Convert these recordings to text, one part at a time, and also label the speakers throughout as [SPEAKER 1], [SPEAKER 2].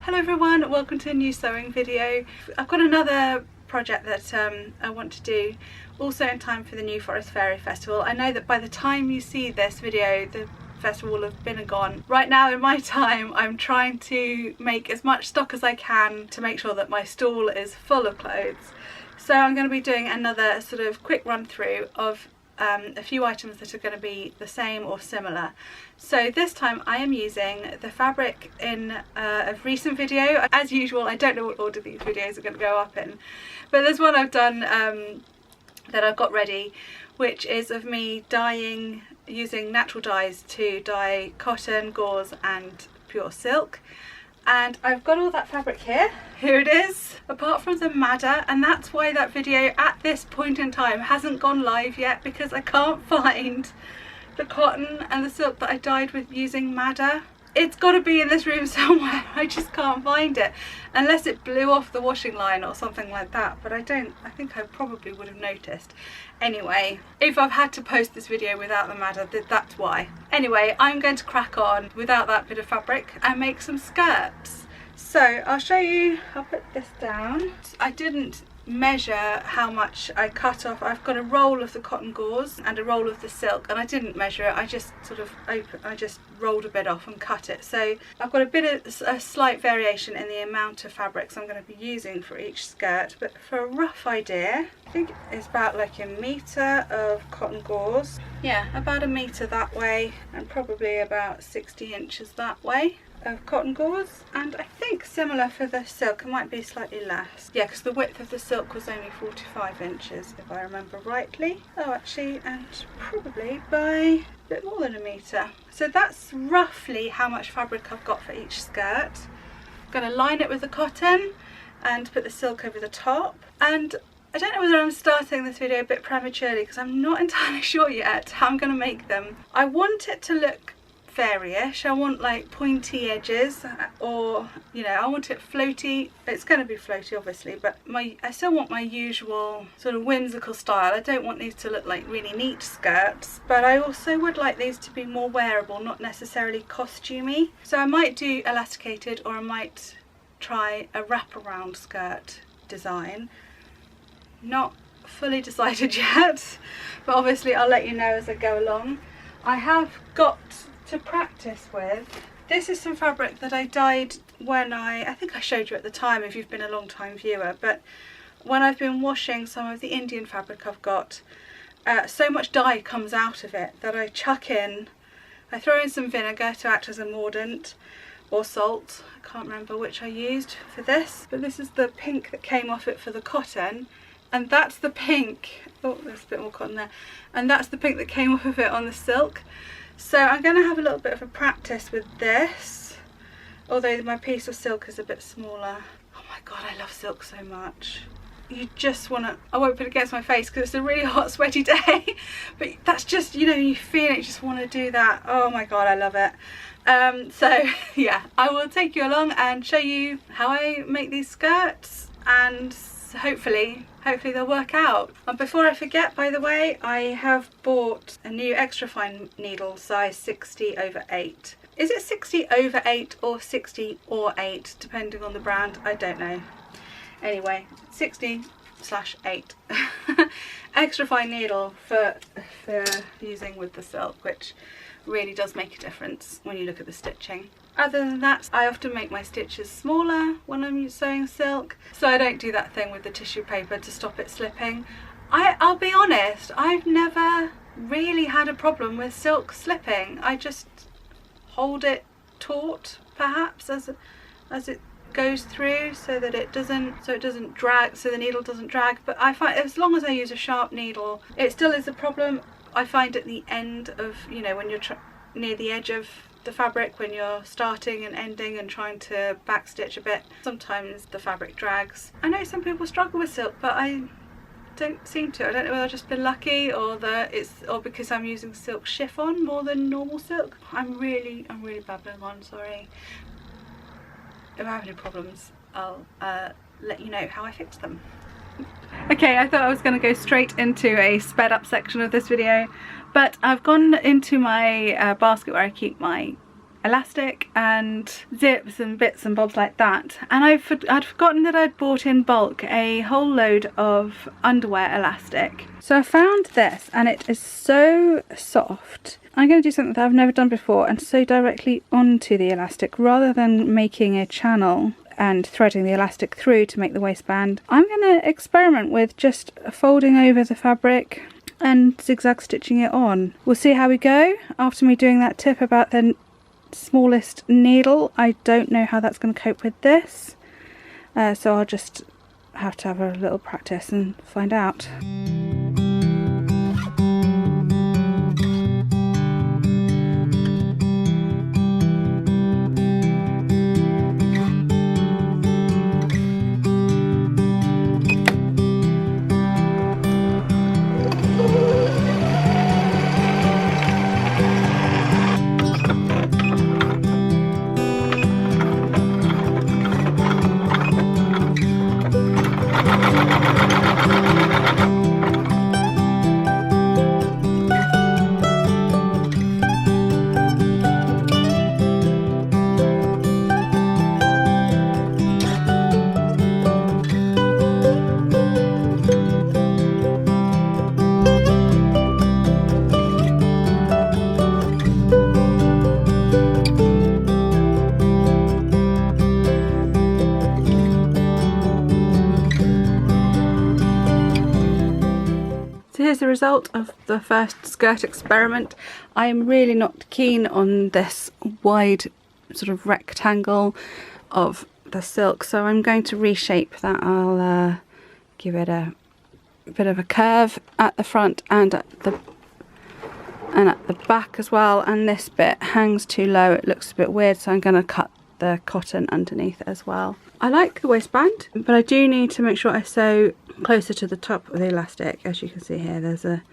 [SPEAKER 1] Hello everyone, welcome to a new sewing video. I've got another project that I want to do also in time for the New Forest Fairy Festival. I know that by the time you see this video the festival will have been and gone. Right now in my time I'm trying to make as much stock as I can to make sure that my stall is full of clothes. So I'm going to be doing another sort of quick run through of a few items that are going to be the same or similar. So this time I am using the fabric in a recent video. As usual, I don't know what order these videos are going to go up in, but there's one I've done that I've got ready, which is of me dyeing, using natural dyes to dye cotton, gauze and pure silk. And I've got all that fabric here. Here it is, apart from the madder, and that's why that video at this point in time hasn't gone live yet, because I can't find the cotton and the silk that I dyed with using madder. It's got to be in this room somewhere. I just can't find it, unless it blew off the washing line or something like that, but I think I probably would have noticed. Anyway, if I've had to post this video without the madder, that's why. Anyway, I'm going to crack on without that bit of fabric and make some skirts. So I'll show you, I'll put this down. I didn't measure how much I cut off. I've got a roll of the cotton gauze and a roll of the silk, and I didn't measure it, I just sort of rolled a bit off and cut it. So I've got a slight variation in the amount of fabrics I'm going to be using for each skirt, but for a rough idea I think it's about like a metre of cotton gauze, yeah, about a metre that way, and probably about 60 inches that way of cotton gauze. And I think similar for the silk, it might be slightly less, yeah, because the width of the silk was only 45 inches if I remember rightly. Oh actually, and probably by a bit more than a metre. So that's roughly how much fabric I've got for each skirt. I'm going to line it with the cotton and put the silk over the top. And I don't know whether I'm starting this video a bit prematurely because I'm not entirely sure yet how I'm going to make them. I want it to look fairyish. I want like pointy edges, or you know, I want it floaty. It's going to be floaty obviously, but I still want my usual sort of whimsical style. I don't want these to look like really neat skirts, but I also would like these to be more wearable, not necessarily costumey. So I might do elasticated, or I might try a wraparound skirt design. Not fully decided yet, but obviously I'll let you know as I go along. I have got to practice with. This is some fabric that I dyed when I think I showed you at the time if you've been a long time viewer, but when I've been washing some of the Indian fabric I've got, so much dye comes out of it that I chuck in, I throw in some vinegar to act as a mordant, or salt, I can't remember which I used for this, but this is the pink that came off it for the cotton, and that's the pink, oh there's a bit more cotton there, and that's the pink that came off of it on the silk. So I'm going to have a little bit of a practice with this, although my piece of silk is a bit smaller. Oh my god, I love silk so much. You just want to, I won't put it against my face because it's a really hot sweaty day, but that's just, you know, you feel it, you just want to do that. Oh my god, I love it. So yeah, I will take you along and show you how I make these skirts, and hopefully they'll work out. And before I forget, by the way, I have bought a new extra fine needle, size 60/8. Is it 60/8 or 60/8 depending on the brand? I don't know. Anyway, 60/8 extra fine needle for using with the silk, which really does make a difference when you look at the stitching. Other than that, I often make my stitches smaller when I'm sewing silk, so I don't do that thing with the tissue paper to stop it slipping. I'll be honest, I've never really had a problem with silk slipping. I just hold it taut, perhaps, as it goes through, so that it doesn't drag, so the needle doesn't drag. But I find as long as I use a sharp needle, it still is a problem. I find at the end of, you know, when you're near the edge of the fabric, when you're starting and ending and trying to backstitch a bit, sometimes the fabric drags. I know some people struggle with silk, but I don't seem to. I don't know whether I've just been lucky, or because I'm using silk chiffon more than normal silk. I'm really babbling on, sorry. If I have any problems, I'll let you know how I fix them. Okay, I thought I was going to go straight into a sped up section of this video, but I've gone into my basket where I keep my elastic and zips and bits and bobs like that, and I'd forgotten that I'd bought in bulk a whole load of underwear elastic. So I found this and it is so soft. I'm going to do something that I've never done before and sew directly onto the elastic rather than making a channel and threading the elastic through to make the waistband. I'm going to experiment with just folding over the fabric and zigzag stitching it on. We'll see how we go. After me doing that tip about the smallest needle, I don't know how that's going to cope with this, so I'll just have to have a little practice and find out. Here's the result of the first skirt experiment. I am really not keen on this wide sort of rectangle of the silk, so I'm going to reshape that. I'll give it a bit of a curve at the front and at the back as well, and this bit hangs too low, it looks a bit weird, so I'm going to cut the cotton underneath as well. I like the waistband, but I do need to make sure I sew closer to the top of the elastic. As you can see here, there's a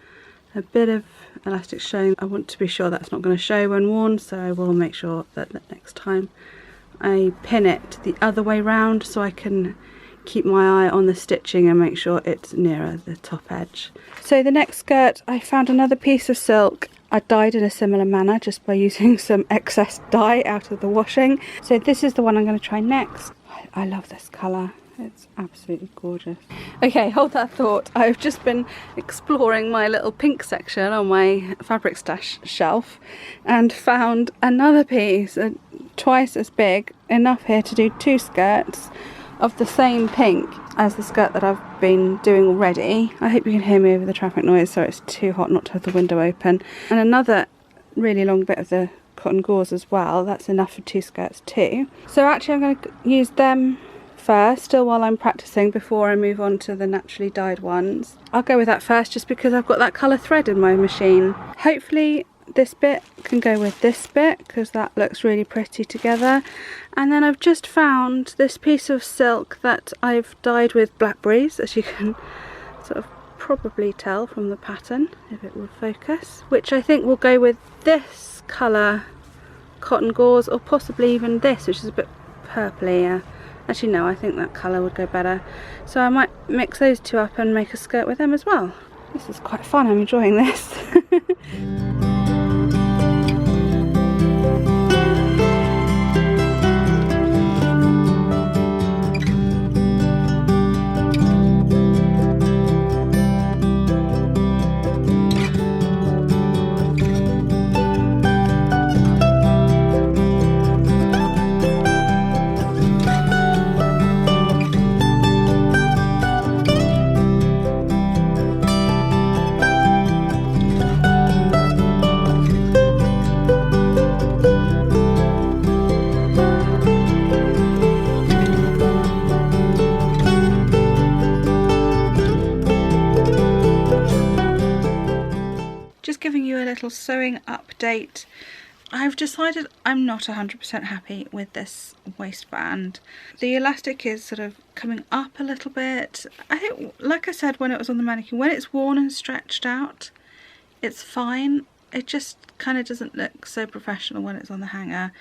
[SPEAKER 1] bit of elastic showing. I want to be sure that's not going to show when worn, so I will make sure that next time I pin it the other way round so I can keep my eye on the stitching and make sure it's nearer the top edge. So the next skirt, I found another piece of silk. I dyed in a similar manner just by using some excess dye out of the washing. So this is the one I'm going to try next. I love this colour. It's absolutely gorgeous. Okay, hold that thought. I've just been exploring my little pink section on my fabric stash shelf and found another piece, twice as big, enough here to do 2 skirts of the same pink as the skirt that I've been doing already. I hope you can hear me over the traffic noise, so it's too hot not to have the window open. And another really long bit of the cotton gauze as well. That's enough for 2 skirts too. So actually I'm going to use them first, still while I'm practicing, before I move on to the naturally dyed ones. I'll go with that first just because I've got that colour thread in my machine. Hopefully this bit can go with this bit because that looks really pretty together. And then I've just found this piece of silk that I've dyed with blackberries, as you can sort of probably tell from the pattern if it will focus, which I think will go with this colour cotton gauze, or possibly even this, which is a bit purpley. Actually no, I think that colour would go better. So I might mix those two up and make a skirt with them as well. This is quite fun, I'm enjoying this. Sewing update. I've decided I'm not 100% happy with this waistband. The elastic is sort of coming up a little bit. I think, like I said when it was on the mannequin, when it's worn and stretched out, it's fine. it just kind of doesn't look so professional when it's on the hanger.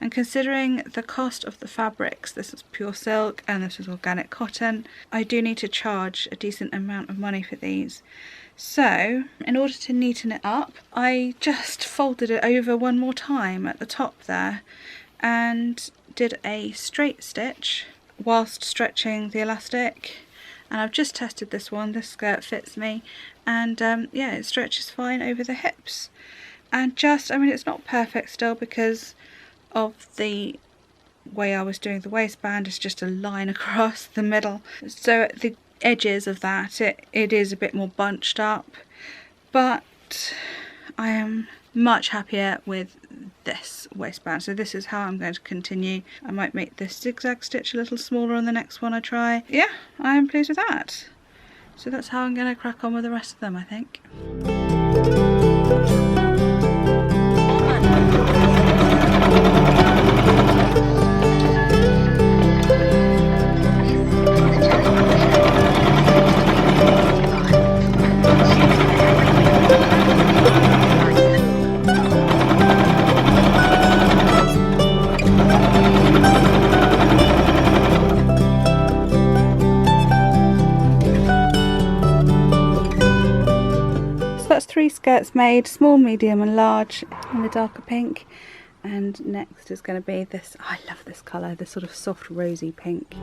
[SPEAKER 1] And considering the cost of the fabrics, this is pure silk and this is organic cotton, I do need to charge a decent amount of money for these. So in order to neaten it up, I just folded it over one more time at the top there and did a straight stitch whilst stretching the elastic. And I've just tested this one, this skirt fits me, and yeah, it stretches fine over the hips. And just, I mean, it's not perfect still because of the way I was doing the waistband. It's just a line across the middle, so at the edges of that it is a bit more bunched up, but I am much happier with this waistband. So this is how I'm going to continue. I might make this zigzag stitch a little smaller on the next one I try. Yeah, I am pleased with that. So that's how I'm going to crack on with the rest of them, I think. That's 3 skirts made, small, medium and large, in the darker pink. And next is going to be this, oh, I love this colour, this sort of soft rosy pink.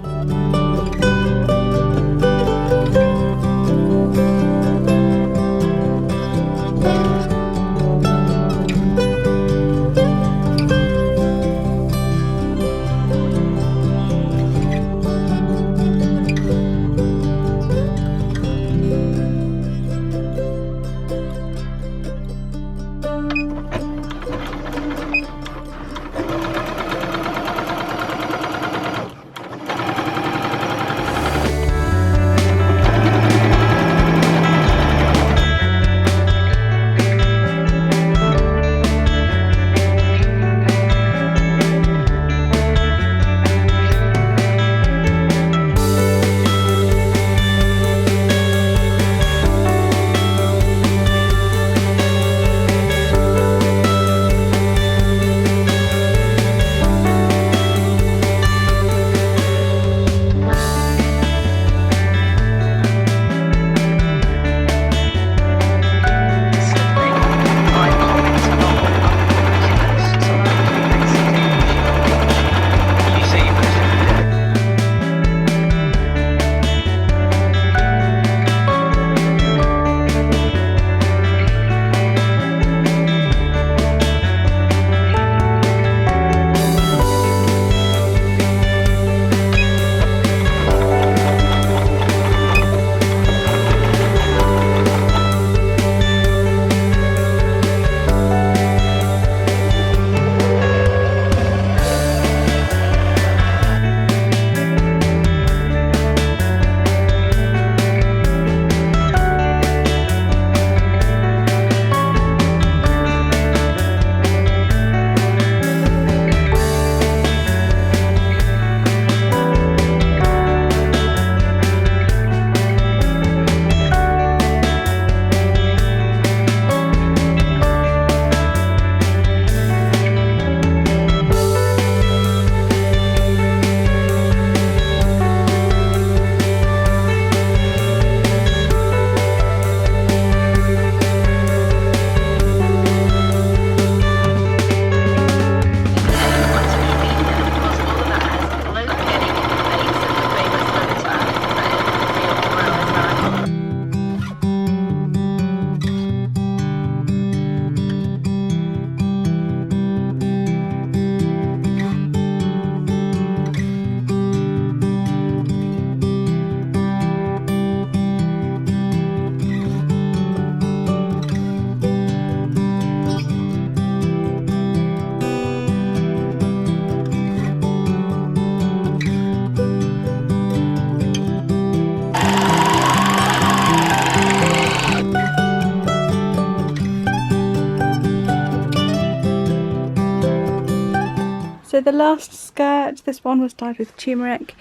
[SPEAKER 1] So the last skirt, this one was dyed with turmeric,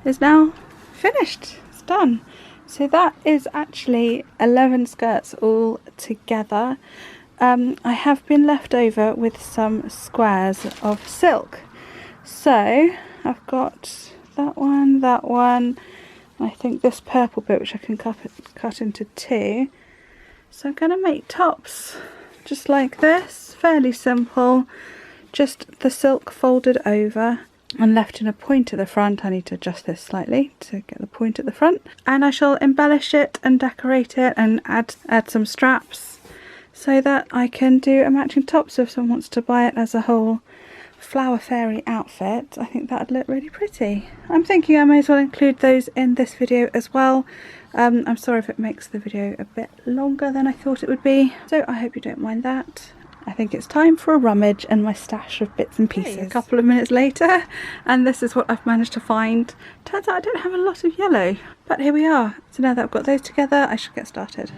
[SPEAKER 1] is now finished. It's done. So that is actually 11 skirts all together. I have been left over with some squares of silk. So I've got that one, I think this purple bit which I can cut into two. So I'm going to make tops just like this, fairly simple, just the silk folded over and left in a point at the front. I need to adjust this slightly to get the point at the front, and I shall embellish it and decorate it and add some straps so that I can do a matching top. So if someone wants to buy it as a whole flower fairy outfit, I think that'd look really pretty. I'm thinking I may as well include those in this video as well. I'm sorry if it makes the video a bit longer than I thought it would be, so I hope you don't mind that. I think it's time for a rummage in my stash of bits and pieces. A couple of minutes later, and this is what I've managed to find. Turns out I don't have a lot of yellow, but here we are. So now that I've got those together, I should get started.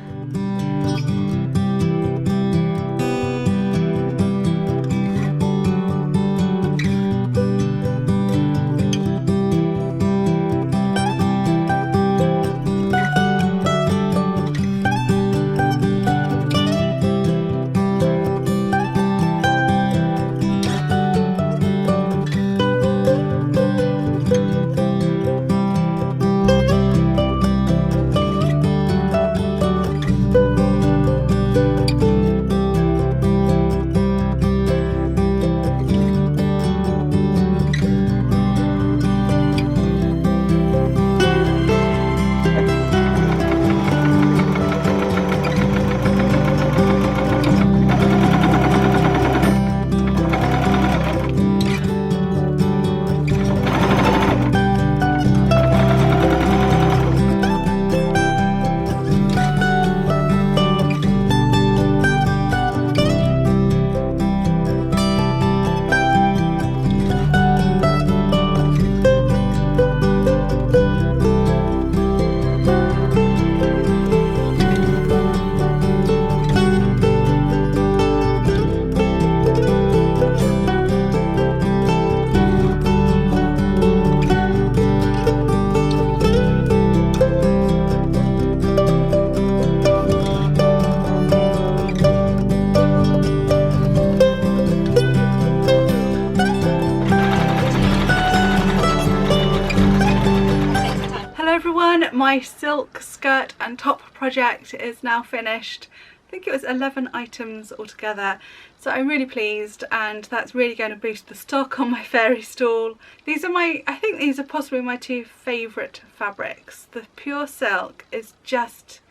[SPEAKER 1] My silk skirt and top project is now finished. I think it was 11 items altogether, so I'm really pleased, and that's really going to boost the stock on my fairy stall. These are I think these are possibly my two favourite fabrics. The pure silk is just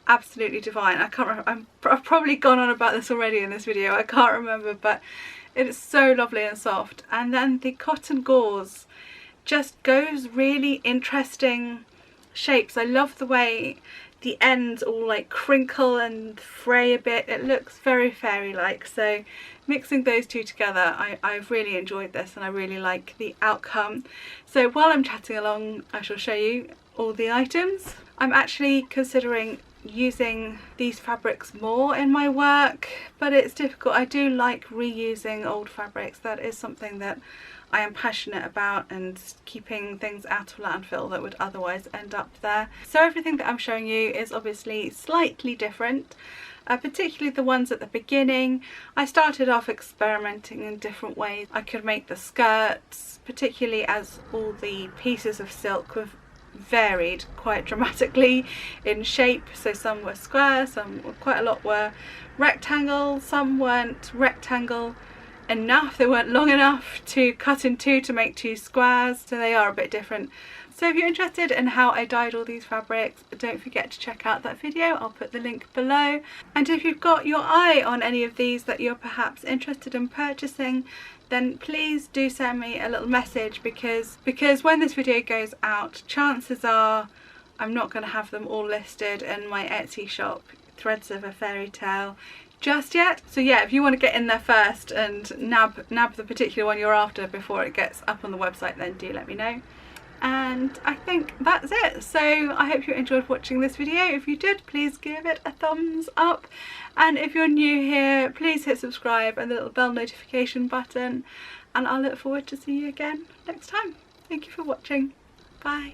[SPEAKER 1] absolutely divine. I can't remember, I've probably gone on about this already in this video, I can't remember, but it is so lovely and soft. And then the cotton gauze just goes really interesting shapes. I love the way the ends all like crinkle and fray a bit. It looks very fairy-like. So mixing those two together, I've really enjoyed this, and I really like the outcome. So while I'm chatting along, I shall show you all the items. I'm actually considering using these fabrics more in my work, but it's difficult. I do like reusing old fabrics. That is something that I am passionate about, and keeping things out of landfill that would otherwise end up there. So everything that I'm showing you is obviously slightly different, particularly the ones at the beginning. I started off experimenting in different ways I could make the skirts, particularly as all the pieces of silk were varied quite dramatically in shape. So some were square, quite a lot were rectangle, some weren't rectangle enough, they weren't long enough to cut in two to make two squares, so they are a bit different. So if you're interested in how I dyed all these fabrics, don't forget to check out that video. I'll put the link below. And if you've got your eye on any of these that you're perhaps interested in purchasing, then please do send me a little message, because when this video goes out, chances are I'm not going to have them all listed in my Etsy shop, Threads of a Fairytale, just yet. So yeah, if you want to get in there first and nab the particular one you're after before it gets up on the website, then do let me know. And I think that's it. So I hope you enjoyed watching this video. If you did, please give it a thumbs up, and if you're new here, please hit subscribe and the little bell notification button, and I'll look forward to seeing you again next time. Thank you for watching. Bye.